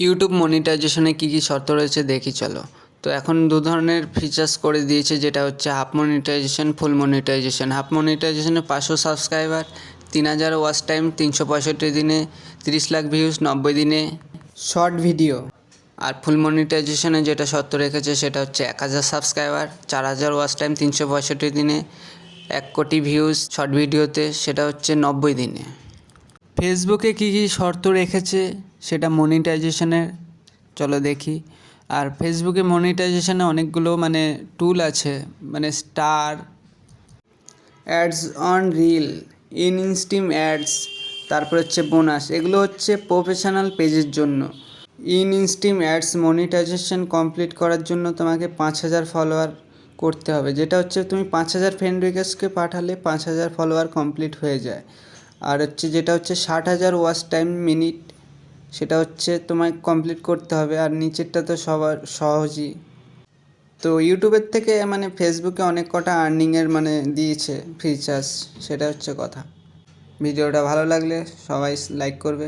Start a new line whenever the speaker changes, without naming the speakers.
YouTube মনিটাইজেশনে কী কী শর্ত রয়েছে দেখি চলো। তো এখন দু ধরনের ফিচার্স করে দিয়েছে, যেটা হচ্ছে half monetization, full monetization. Half মনিটাইজেশনে 500 সাবস্ক্রাইবার, 3000 ওয়াচ টাইম, 365 দিনে, 30 লাখ ভিউজ, 90 দিনে শর্ট ভিডিও। আর ফুল মনিটাইজেশনে যেটা শর্ত রেখেছে সেটা হচ্ছে 1000 সাবস্ক্রাইবার, 4000 ওয়াচ টাইম, 365 দিনে, 1 কোটি ভিউজ শর্ট ভিডিওতে, সেটা হচ্ছে 90 দিনে। ফেসবুকে কী কী শর্ত রেখেছে সেটা মনিটাইজেশনের চলো দেখি। আর ফেসবুকে মনিটাইজেশনে অনেকগুলো টুল আছে, star, ads on reel, instream ads, তারপর হচ্ছে বোনাস। এগুলো হচ্ছে প্রফেশনাল পেজের জন্য। ইনস্ট্রিম অ্যাডস মনিটাইজেশন কমপ্লিট করার জন্য তোমাকে 5000 ফলোয়ার করতে হবে, যেটা হচ্ছে তুমি 5000 ফ্রেন্ড রিকোয়েস্টকে পাঠালে 5000 ফলোয়ার কমপ্লিট হয়ে যায়। আর হচ্ছে যেটা হচ্ছে 60,000 ওয়াচ টাইম মিনিট, সেটা হচ্ছে তোমায় কমপ্লিট করতে হবে। আর নিচেরটা তো সবার সহজই। তো ইউটিউবের থেকে ফেসবুকে অনেক কটা আর্নিংয়ের দিয়েছে ফিচার্স, সেটা হচ্ছে কথা। ভিডিওটা ভালো লাগলে সবাই লাইক করবে।